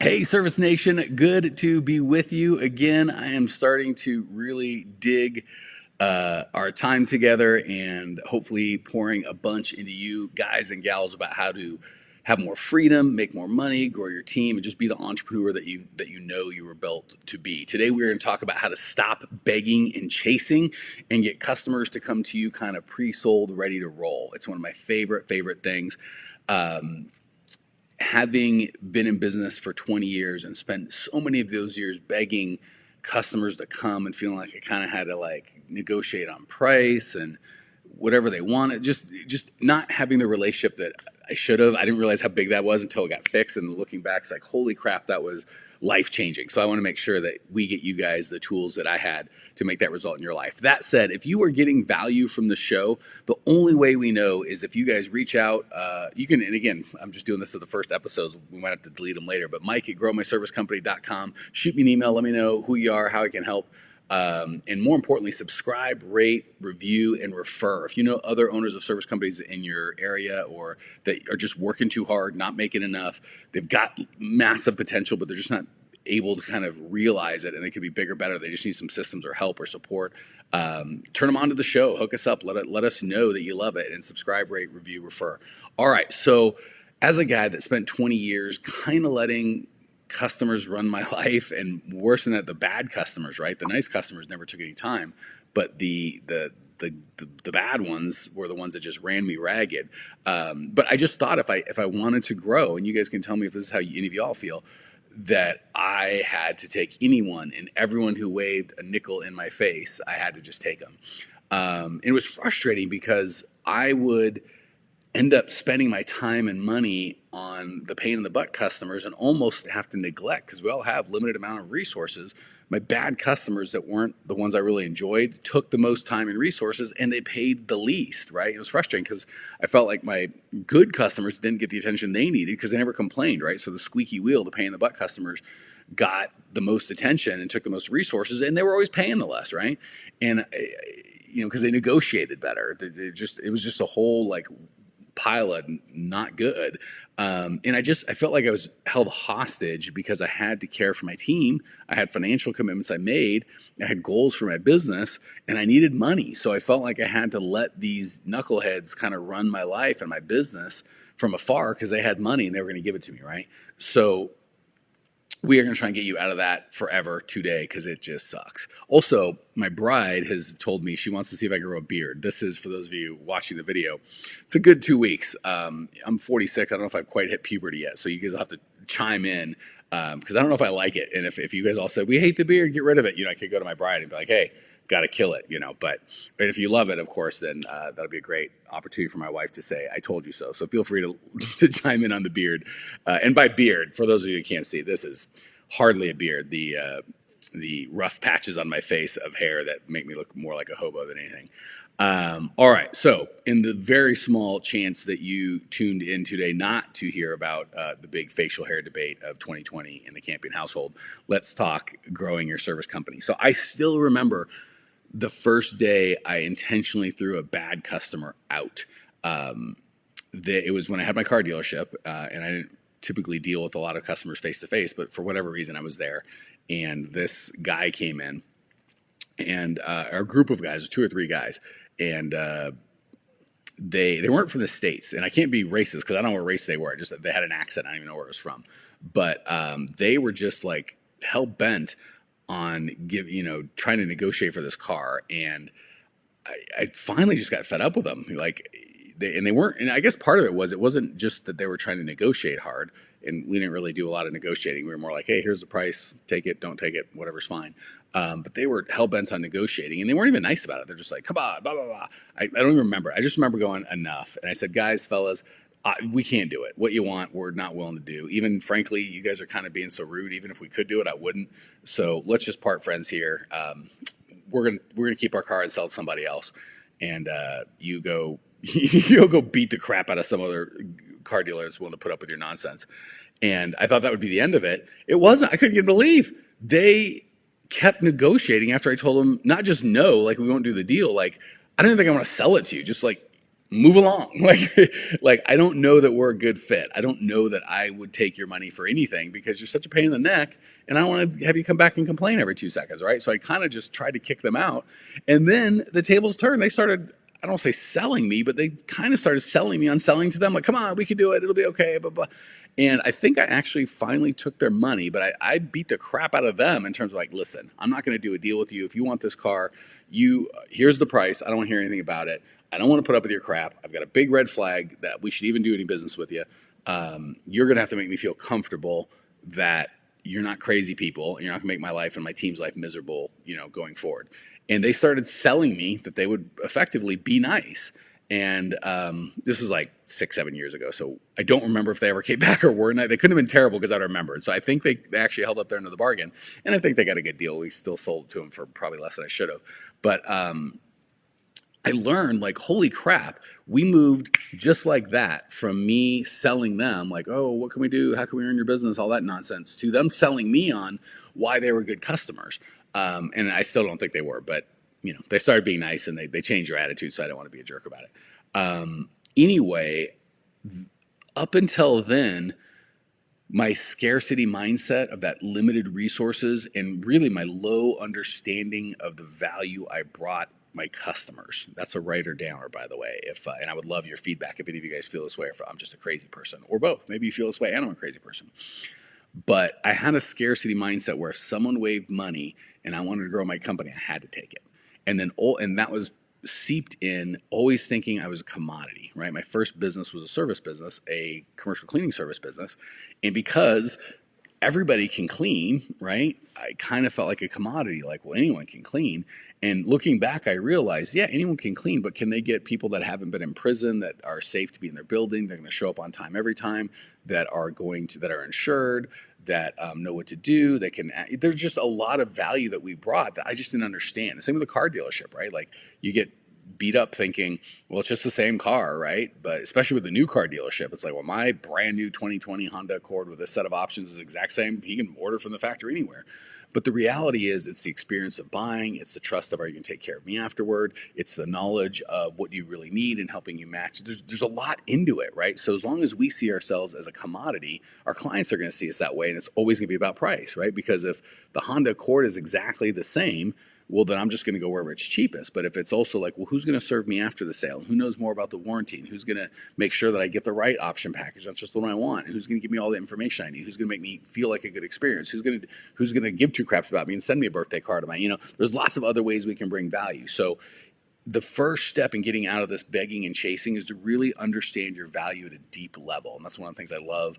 Hey, Service Nation, good to be with you again. I am starting to really dig our time together and hopefully pouring a bunch into you guys and gals about how to have more freedom, make more money, grow your team, and just be the entrepreneur that you know you were built to be. Today, we're going to talk about how to stop begging and chasing and get customers to come to you kind of pre-sold, ready to roll. It's one of my favorite things. Having been in business for 20 years and spent so many of those years begging customers to come and feeling like I kind of had to like negotiate on price and whatever they wanted, just not having the relationship that I should have. I didn't realize how big that was until it got fixed, and looking back, it's like, holy crap, that was life changing. So I want to make sure that we get you guys the tools that I had to make that result in your life. That said, if you are getting value from the show, the only way we know is if you guys reach out. You can, and again, I'm just doing this as the first episodes. We might have to delete them later, but Mike at growmyservicecompany.com. Shoot me an email. Let me know who you are, how I can help. And more importantly, subscribe, rate, review, and refer. If you know other owners of service companies in your area or that are just working too hard, not making enough, they've got massive potential, but they're just not able to kind of realize it, and it could be bigger, better. They just need some systems or help or support. Turn them on to the show. Hook us up. Let us know that you love it, and subscribe, rate, review, refer. All right. So as a guy that spent 20 years kind of letting customers run my life, and worse than that, the bad customers, right? The nice customers never took any time, but the bad ones were the ones that just ran me ragged. But I just thought if I wanted to grow, and you guys can tell me if this is how any of y'all feel, that I had to take anyone and everyone who waved a nickel in my face, I had to just take them. It was frustrating because I would end up spending my time and money on the pain in the butt customers and almost have to neglect, because we all have limited amount of resources. My bad customers that weren't the ones I really enjoyed took the most time and resources, and they paid the least, right? It was frustrating because I felt like my good customers didn't get the attention they needed because they never complained, right? So the squeaky wheel, the pain in the butt customers, got the most attention and took the most resources, and they were always paying the less, right? And because they negotiated better. It was just a whole like pile of not good. And I felt like I was held hostage because I had to care for my team. I had financial commitments I made. I had goals for my business, and I needed money. So I felt like I had to let these knuckleheads kind of run my life and my business from afar because they had money and they were going to give it to me, right? So we are going to try and get you out of that forever today because it just sucks. Also, my bride has told me she wants to see if I can grow a beard. This is, for those of you watching the video, it's a good 2 weeks. I'm 46. I don't know if I've quite hit puberty yet, so you guys will have to chime in because I don't know if I like it. And if you guys all said, we hate the beard, get rid of it, I could go to my bride and be like, hey, got to kill it, But if you love it, of course, then that'll be a great opportunity for my wife to say, I told you so. So feel free to chime in on the beard. And by beard, for those of you who can't see, this is hardly a beard. The rough patches on my face of hair that make me look more like a hobo than anything. All right. So in the very small chance that you tuned in today not to hear about the big facial hair debate of 2020 in the Campion household, let's talk growing your service company. So I still remember the first day I intentionally threw a bad customer out. It was when I had my car dealership, and I didn't typically deal with a lot of customers face to face, but for whatever reason I was there, and this guy came in, and a group of guys, 2 or 3 guys, and they weren't from the States, and I can't be racist because I don't know what race they were. Just they had an accent. I don't even know where it was from, but they were just like hell bent on trying to negotiate for this car, and I finally just got fed up with them. Like, they weren't, and I guess part of it wasn't just that they were trying to negotiate hard, and we didn't really do a lot of negotiating. We were more like, hey, here's the price, take it, don't take it, whatever's fine. But they were hell bent on negotiating, and they weren't even nice about it. They're just like, come on, blah blah blah. I don't even remember. I just remember going, enough. And I said, guys, fellas, we can't do it. What you want, we're not willing to do. Even frankly, you guys are kind of being so rude. Even if we could do it, I wouldn't. So let's just part friends here. We're gonna keep our car and sell it to somebody else, and you go you'll go beat the crap out of some other car dealer that's willing to put up with your nonsense. And I thought that would be the end of it. It wasn't. I couldn't get them to leave. They kept negotiating after I told them not just no, like we won't do the deal. Like, I don't even think I want to sell it to you. Just like, move along. Like I don't know that we're a good fit. I don't know that I would take your money for anything because you're such a pain in the neck, and I don't want to have you come back and complain every 2 seconds, right? So I kind of just tried to kick them out, and then the tables turned. They started. I don't say selling me, but they kind of started selling me on selling to them. Like, come on, we can do it. It'll be okay. Blah, blah. And I think I actually finally took their money, but I beat the crap out of them in terms of like, listen, I'm not going to do a deal with you. If you want this car, here's the price. I don't want to hear anything about it. I don't want to put up with your crap. I've got a big red flag that we should even do any business with you. You're going to have to make me feel comfortable that you're not crazy people, and you're not going to make my life and my team's life miserable, going forward. And they started selling me that they would effectively be nice. And this was like 6-7 years ago, so I don't remember if they ever came back or were not. They couldn't have been terrible because I'd remembered. So I think they actually held up their end of the bargain, and I think they got a good deal. We still sold it to them for probably less than I should have. But I learned, like, holy crap, we moved just like that from me selling them, like, oh, what can we do? How can we earn your business? All that nonsense, to them selling me on why they were good customers. And I still don't think they were, but, they started being nice and they changed your attitude, so I didn't want to be a jerk about it. Anyway, up until then, my scarcity mindset of that limited resources and really my low understanding of the value I brought my customers. That's a writer downer, by the way. And I would love your feedback if any of you guys feel this way, or if I'm just a crazy person, or both. Maybe you feel this way and I'm a crazy person. But I had a scarcity mindset where if someone waved money and I wanted to grow my company, I had to take it. And that was seeped in always thinking I was a commodity, right? My first business was a service business, a commercial cleaning service business. And because everybody can clean, right? I kind of felt like a commodity, like, well, anyone can clean. And looking back, I realized, yeah, anyone can clean, but can they get people that haven't been in prison, that are safe to be in their building, they're going to show up on time every time, that are insured, that know what to do, there's just a lot of value that we brought that I just didn't understand. The same with the car dealership, right? Like, you get beat up thinking, well, it's just the same car, right? But especially with the new car dealership, it's like, well, my brand new 2020 Honda Accord with this set of options is the exact same. He can order from the factory anywhere. But the reality is, it's the experience of buying. It's the trust of, are you going to take care of me afterward? It's the knowledge of what you really need and helping you match. There's a lot into it, right? So as long as we see ourselves as a commodity, our clients are going to see us that way. And it's always going to be about price, right? Because if the Honda Accord is exactly the same, well, then I'm just going to go wherever it's cheapest. But if it's also like, well, who's going to serve me after the sale? And who knows more about the warranty? And who's going to make sure that I get the right option package, not just the one I want? And who's going to give me all the information I need? Who's going to make me feel like a good experience? Who's going to give two craps about me and send me a birthday card? There's lots of other ways we can bring value. So the first step in getting out of this begging and chasing is to really understand your value at a deep level. And that's one of the things I love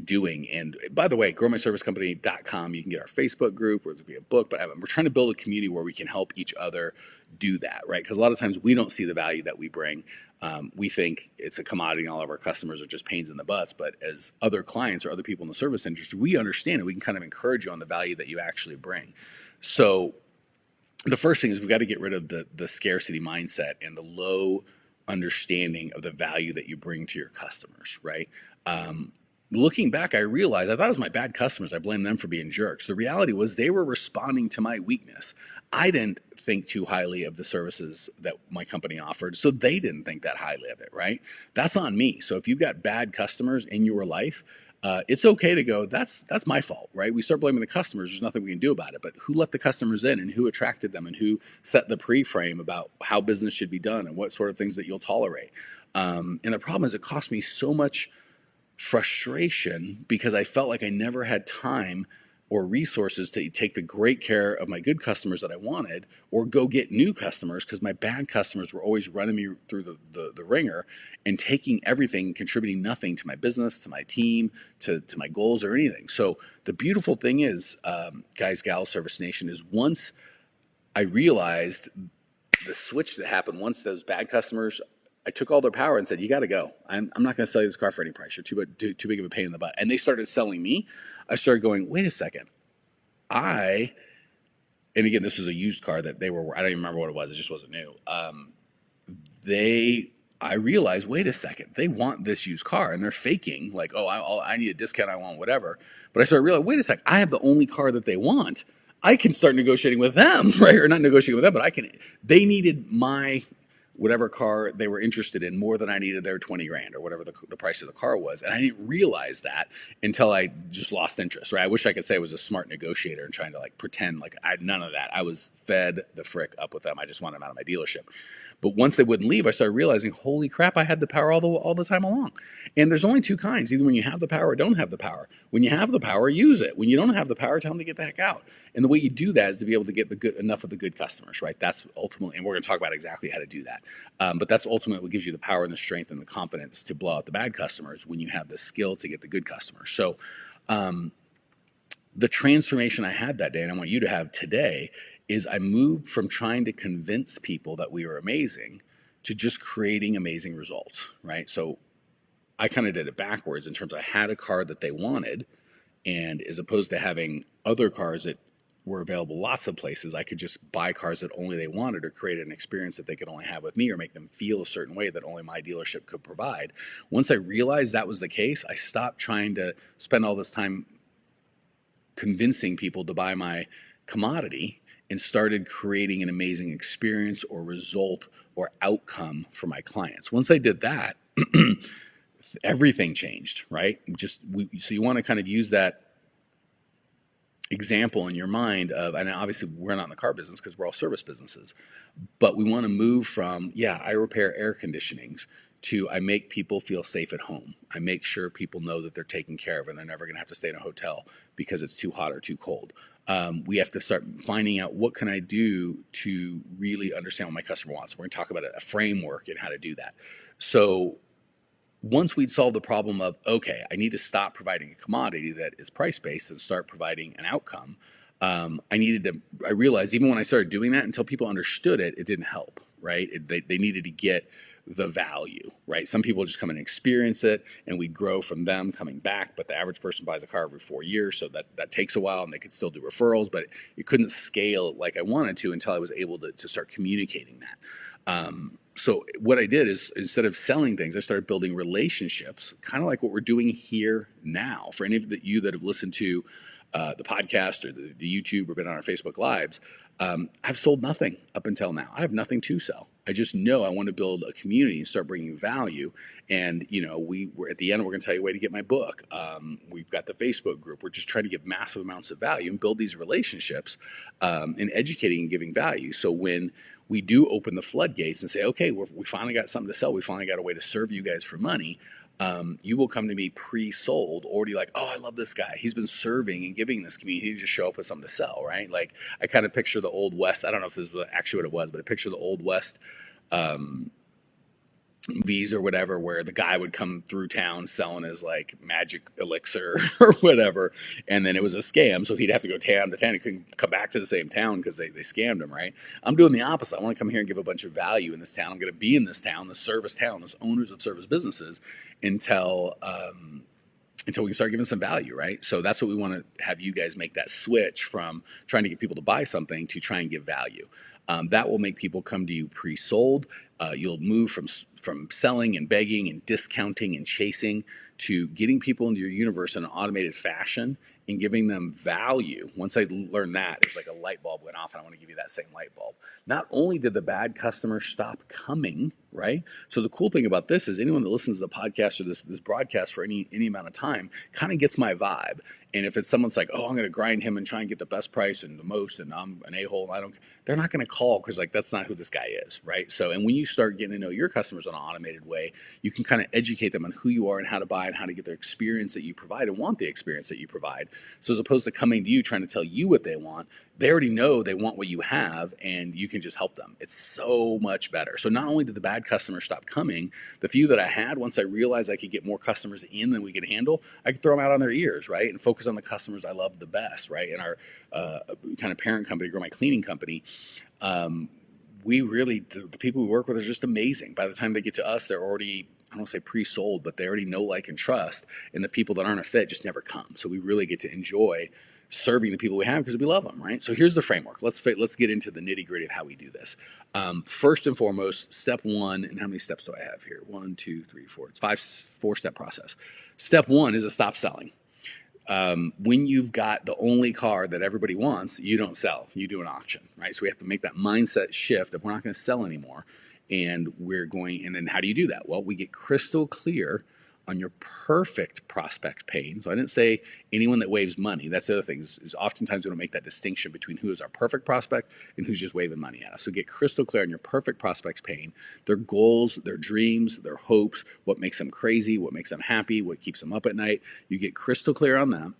doing. And by the way, growmyservicecompany.com, you can get our Facebook group, or there'll be a book, but we're trying to build a community where we can help each other do that, right? Because a lot of times we don't see the value that we bring. We think it's a commodity and all of our customers are just pains in the butts. But as other clients or other people in the service industry, we understand it. We can kind of encourage you on the value that you actually bring. So the first thing is we've got to get rid of the scarcity mindset and the low understanding of the value that you bring to your customers, right? Looking back, I realized I thought it was my bad customers. I blamed them for being jerks. The reality was they were responding to my weakness. I didn't think too highly of the services that my company offered, so they didn't think that highly of it, right? That's on me. So if you've got bad customers in your life, it's okay to go, that's my fault, right? We start blaming the customers. There's nothing we can do about it. But who let the customers in, and who attracted them, and who set the pre-frame about how business should be done and what sort of things that you'll tolerate? And the problem is, it cost me so much frustration because I felt like I never had time or resources to take the great care of my good customers that I wanted, or go get new customers, because my bad customers were always running me through the ringer and taking everything, contributing nothing to my business, to my team, to my goals or anything. So the beautiful thing is, guys, gals, Service Nation, is once I realized the switch that happened, once those bad customers, I took all their power and said, you got to go. I'm not going to sell you this car for any price. You're too big of a pain in the butt. And they started selling me. I started going, wait a second. And again, this was a used car that I don't even remember what it was. It just wasn't new. I realized, wait a second, they want this used car, and they're faking like, oh, I need a discount. I want whatever. But I started realizing, wait a second, I have the only car that they want. I can start negotiating with them, right? Or not negotiating with them, but they needed my whatever car they were interested in more than I needed their 20 grand or whatever the price of the car was. And I didn't realize that until I just lost interest, right? I wish I could say I was a smart negotiator and trying to like pretend like I had none of that. I was fed the frick up with them. I just wanted them out of my dealership. But once they wouldn't leave, I started realizing, holy crap, I had the power all the time along. And there's only two kinds, either when you have the power or don't have the power. When you have the power, use it. When you don't have the power, tell them to get the heck out. And the way you do that is to be able to get enough of the good customers, right? That's ultimately, and we're going to talk about exactly how to do that. But that's ultimately what gives you the power and the strength and the confidence to blow out the bad customers when you have the skill to get the good customers. So the transformation I had that day, and I want you to have today, is I moved from trying to convince people that we were amazing to just creating amazing results, right? So I kind of did it backwards in terms of I had a car that they wanted, and as opposed to having other cars that were available lots of places, I could just buy cars that only they wanted or create an experience that they could only have with me or make them feel a certain way that only my dealership could provide. Once I realized that was the case, I stopped trying to spend all this time convincing people to buy my commodity and started creating an amazing experience or result or outcome for my clients. Once I did that, everything changed, right? So you want to kind of use that example in your mind of, and obviously we're not in the car business because we're all service businesses, but we want to move from, I repair air conditionings to I make people feel safe at home. I make sure people know that they're taken care of and they're never going to have to stay in a hotel because it's too hot or too cold. We have to start finding out what can I do to really understand what my customer wants. We're going to talk about a framework and how to do that. So once we'd solved the problem of, okay, I need to stop providing a commodity that is price-based and start providing an outcome, I realized even when I started doing that, until people understood it, it didn't help, right? They needed to get the value, right? Some people just come and experience it, and we'd grow from them coming back, but the average person buys a car every 4 years, so that takes a while, and they could still do referrals, but it couldn't scale like I wanted to until I was able to start communicating that. So what I did is, instead of selling things, I started building relationships, kind of like what we're doing here now. For any of you that have listened to the podcast or the YouTube or been on our Facebook Lives, I've sold nothing up until now. I have nothing to sell. I just know I want to build a community and start bringing value. And, we're at the end, we're going to tell you a way to get my book. We've got the Facebook group. We're just trying to give massive amounts of value and build these relationships and educating and giving value. So when we do open the floodgates and say, okay, we finally got something to sell. We finally got a way to serve you guys for money. You will come to me pre-sold, already like, oh, I love this guy. He's been serving and giving this community. He just show up with something to sell, right? Like I kind of picture the Old West. I don't know if this is actually what it was, but I picture the Old West movies or whatever, where the guy would come through town selling his like magic elixir or whatever, and then it was a scam, so he'd have to go town to town. He couldn't come back to the same town because they scammed him, right? I'm doing the opposite. I want to come here and give a bunch of value in this town. I'm going to be in this town, the service town, as owners of service businesses until we can start giving some value, right? So that's what we want to have you guys make that switch from trying to get people to buy something to try and give value. That will make people come to you pre-sold. You'll move from selling and begging and discounting and chasing to getting people into your universe in an automated fashion and giving them value. Once I learned that, it's like a light bulb went off, and I want to give you that same light bulb. Not only did the bad customers stop coming, right? So the cool thing about this is anyone that listens to the podcast or this broadcast for any amount of time kind of gets my vibe. And if it's someone's like, oh, I'm going to grind him and try and get the best price and the most, and I'm an a-hole, they're not going to call because like that's not who this guy is, right? So, and when you start getting to know your customers in an automated way, you can kind of educate them on who you are and how to buy and how to get their experience that you provide and want the experience that you provide. So as opposed to coming to you trying to tell you what they want, they already know they want what you have, and you can just help them. It's so much better. So not only did the bad customers stop coming, the few that I had, once I realized I could get more customers in than we could handle, I could throw them out on their ears, right? And focus on the customers I love the best, right? In our kind of parent company, Grow My Cleaning Company, the people we work with are just amazing. By the time they get to us, they're already, I don't want to say pre-sold, but they already know, like, and trust. And the people that aren't a fit just never come. So we really get to enjoy serving the people we have because we love them, right? So here's the framework. Let's get into the nitty gritty of how we do this. First and foremost, step one, and how many steps do I have here? 1, 2, 3, 4. It's 4-step process. Step one is to stop selling. When you've got the only car that everybody wants, you don't sell. You do an auction, right? So we have to make that mindset shift that we're not going to sell anymore. And and then how do you do that? Well, we get crystal clear on your perfect prospect pain. So I didn't say anyone that waves money. That's the other thing is oftentimes we don't make that distinction between who is our perfect prospect and who's just waving money at us. So get crystal clear on your perfect prospect's pain, their goals, their dreams, their hopes, what makes them crazy, what makes them happy, what keeps them up at night. You get crystal clear on that.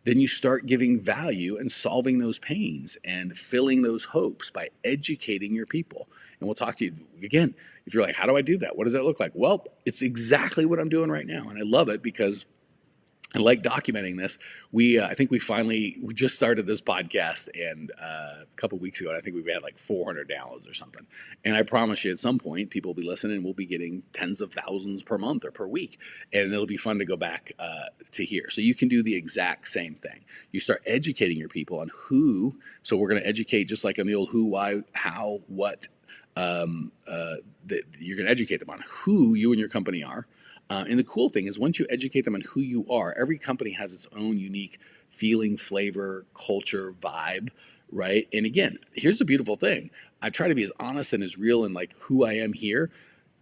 Then you start giving value and solving those pains and filling those hopes by educating your people. And we'll talk to you again. If you're like, how do I do that? What does that look like? Well, it's exactly what I'm doing right now. And I love it because I like documenting this. I think we just started this podcast, and a couple of weeks ago, I think we've had like 400 downloads or something. And I promise you, at some point, people will be listening, and we'll be getting tens of thousands per month or per week, and it'll be fun to go back to here. So you can do the exact same thing. You start educating your people on who. So we're going to educate just like on the old who, why, how, what. You're going to educate them on who you and your company are. And the cool thing is once you educate them on who you are, every company has its own unique feeling, flavor, culture, vibe, right? And again, here's the beautiful thing. I try to be as honest and as real in like who I am here.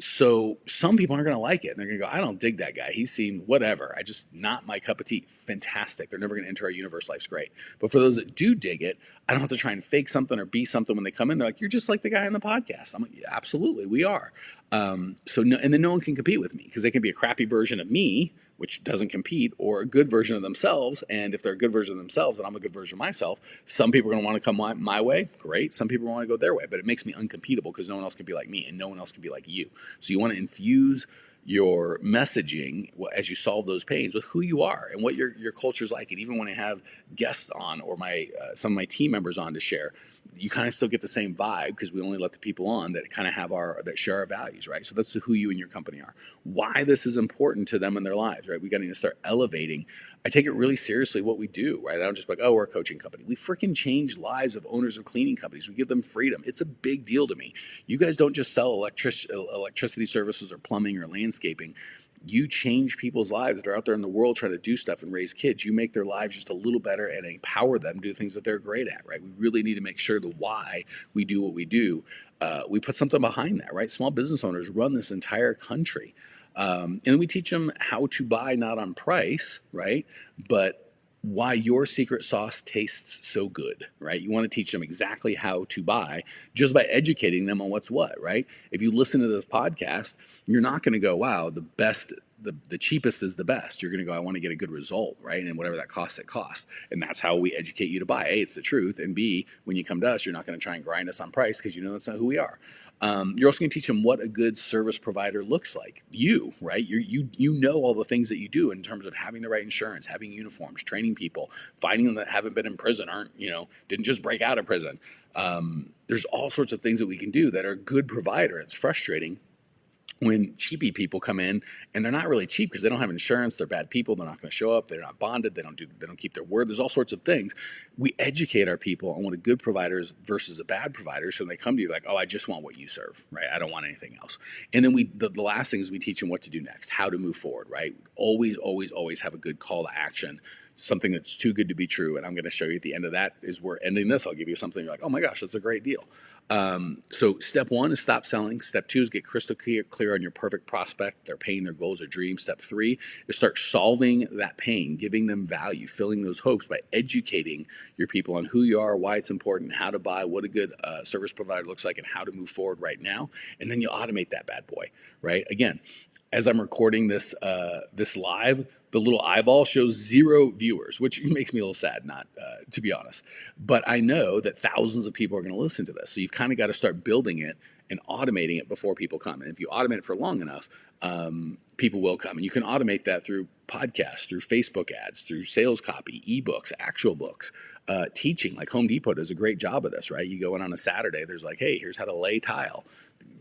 So some people aren't going to like it. And they're going to go, I don't dig that guy. He seemed whatever. I just not my cup of tea. Fantastic. They're never going to enter our universe. Life's great. But for those that do dig it, I don't have to try and fake something or be something when they come in. They're like, you're just like the guy on the podcast. I'm like, yeah, absolutely, we are. And then no one can compete with me because they can be a crappy version of me, which doesn't compete, or a good version of themselves. And if they're a good version of themselves and I'm a good version of myself, some people are going to want to come my way. Great. Some people want to go their way, but it makes me uncompetable because no one else can be like me and no one else can be like you. So you want to infuse your messaging as you solve those pains with who you are and what your culture is like. And even when I have guests on or some of my team members on to share, you kind of still get the same vibe because we only let the people on that kind of that share our values, right? So that's who you and your company are. Why this is important to them in their lives, right? We got to start elevating. I take it really seriously what we do, right? I don't just like, oh, we're a coaching company. We freaking change lives of owners of cleaning companies. We give them freedom. It's a big deal to me. You guys don't just sell electricity services or plumbing or landscaping. You change people's lives that are out there in the world trying to do stuff and raise kids. You make their lives just a little better and empower them to do things that they're great at, right? We really need to make sure the why we do what we do. We put something behind that, right? Small business owners run this entire country. And we teach them how to buy not on price, right? But why your secret sauce tastes so good, right? You want to teach them exactly how to buy just by educating them on what's what, right? If you listen to this podcast, you're not going to go, wow, the cheapest is the best. You're going to go, I want to get a good result, right? And whatever that costs, it costs. And that's how we educate you to buy. A, it's the truth. And B, when you come to us, you're not going to try and grind us on price because you know that's not who we are. You're also going to teach them what a good service provider looks like. You, right? You know all the things that you do in terms of having the right insurance, having uniforms, training people, finding them that haven't been in prison, didn't just break out of prison. There's all sorts of things that we can do that are a good provider. It's frustrating when cheapy people come in and they're not really cheap because they don't have insurance, they're bad people, they're not going to show up, they're not bonded, they don't keep their word. There's all sorts of things. We educate our people on what a good provider is versus a bad provider. So when they come to you like, oh, I just want what you serve, right? I don't want anything else. And then the last thing is we teach them what to do next, how to move forward, right? Always, always, always have a good call to action. Something that's too good to be true. And I'm going to show you at the end of that is we're ending this. I'll give you something you're like, oh my gosh, that's a great deal. So step one is stop selling. Step two is get crystal clear on your perfect prospect, their pain, their goals, their dreams. Step three is start solving that pain, giving them value, filling those hopes by educating your people on who you are, why it's important, how to buy, what a good service provider looks like, and how to move forward right now. And then you automate that bad boy, right? Again, as I'm recording this live, the little eyeball shows 0 viewers, which makes me a little sad, not to be honest. But I know that thousands of people are going to listen to this. So you've kind of got to start building it and automating it before people come. And if you automate it for long enough, people will come. And you can automate that through podcasts, through Facebook ads, through sales copy, ebooks, actual books, teaching. Like Home Depot does a great job of this, right? You go in on a Saturday, there's like, hey, here's how to lay tile.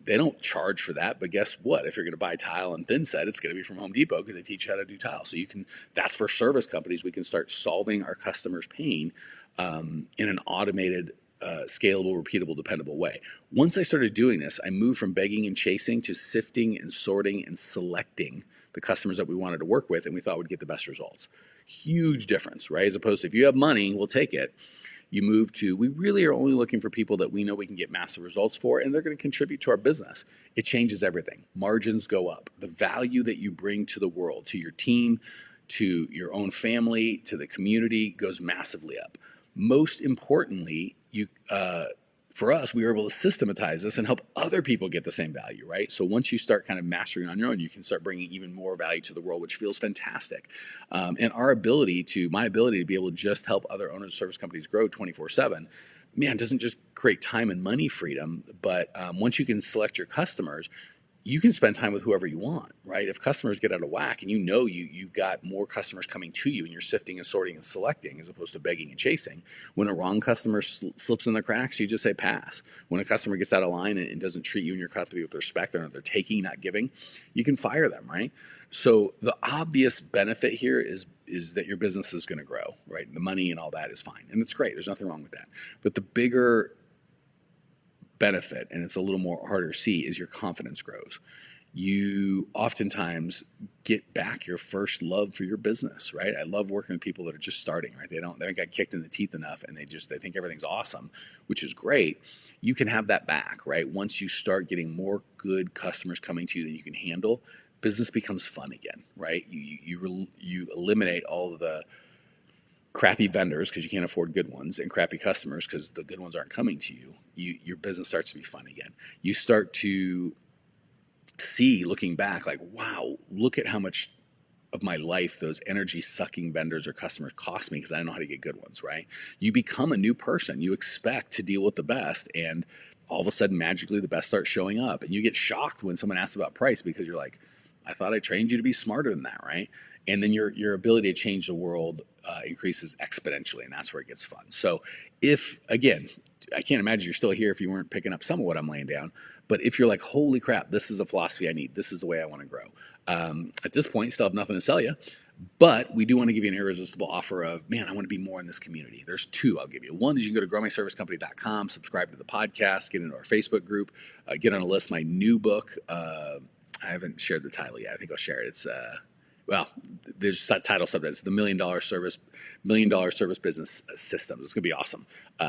They don't charge for that, but guess what? If you're going to buy tile and thin set, it's going to be from Home Depot because they teach you how to do tile. So that's for service companies. We can start solving our customers' pain in an automated, scalable, repeatable, dependable way. Once I started doing this, I moved from begging and chasing to sifting and sorting and selecting the customers that we wanted to work with and we thought would get the best results. Huge difference, right? As opposed to if you have money, we'll take it. You move to, we really are only looking for people that we know we can get massive results for, and they're going to contribute to our business. It changes everything. Margins go up. The value that you bring to the world, to your team, to your own family, to the community goes massively up. Most importantly, for us, we were able to systematize this and help other people get the same value, right? So once you start kind of mastering on your own, you can start bringing even more value to the world, which feels fantastic. And my ability to be able to just help other owners of service companies grow 24/7, man, doesn't just create time and money freedom, but once you can select your customers, you can spend time with whoever you want, right? If customers get out of whack and you've got more customers coming to you and you're sifting and sorting and selecting as opposed to begging and chasing, when a wrong customer slips in the cracks, you just say pass. When a customer gets out of line and doesn't treat you and your company with respect, they're taking, not giving, you can fire them, right? So the obvious benefit here is that your business is going to grow, right? The money and all that is fine. And it's great. There's nothing wrong with that. But the bigger benefit, and it's a little more harder to see, is your confidence grows. You oftentimes get back your first love for your business, right? I love working with people that are just starting, right? They haven't got kicked in the teeth enough and they think everything's awesome, which is great. You can have that back, right? Once you start getting more good customers coming to you than you can handle, business becomes fun again, right? You eliminate all of the crappy vendors because you can't afford good ones, and crappy customers because the good ones aren't coming to you. Your business starts to be fun again. You start to see, looking back, like, wow, look at how much of my life those energy sucking vendors or customers cost me because I don't know how to get good ones, right? You become a new person. You expect to deal with the best, and all of a sudden, magically, the best start showing up. And you get shocked when someone asks about price because you're like, I thought I trained you to be smarter than that, right? And then your ability to change the world increases exponentially, and that's where it gets fun. So again, I can't imagine you're still here if you weren't picking up some of what I'm laying down, but if you're like, holy crap, this is a philosophy I need, this is the way I want to grow. At this point, still have nothing to sell you, but we do want to give you an irresistible offer of, man, I want to be more in this community. There's two I'll give you. One is you can go to growmyservicecompany.com, subscribe to the podcast, get into our Facebook group, get on a list. My new book, I haven't shared the title yet. I think I'll share it. It's there's title subjects, the $1 million service business systems. It's gonna be awesome.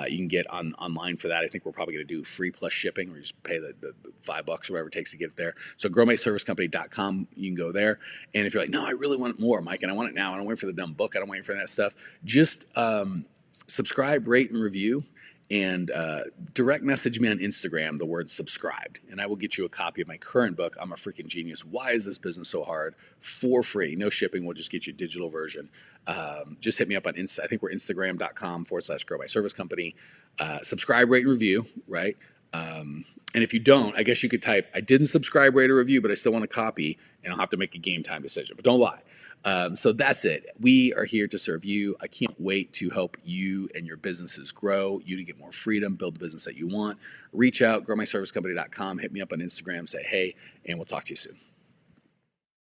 You can get online for that. I think we're probably gonna do free plus shipping, where you just pay the $5 or whatever it takes to get it there. So growmyservicecompany.com, you can go there. And if you're like, no, I really want more, Mike, and I want it now. I don't wait for the dumb book. I don't wait for that stuff. Just subscribe, rate, and review. And direct message me on Instagram the word subscribed, and I will get you a copy of my current book, I'm a Freaking Genius, Why Is This Business So Hard, for free. No shipping. We'll just get you a digital version. Just hit me up on I think we're instagram.com/growmyservicecompany. Subscribe, rate, and review, right? And if you don't, I guess you could type, I didn't subscribe, rate, or review, but I still want a copy, and I'll have to make a game time decision. But don't lie. So that's it. We are here to serve you. I can't wait to help you and your businesses grow, you to get more freedom, build the business that you want. Reach out, growmyservicecompany.com, hit me up on Instagram, say hey, and we'll talk to you soon.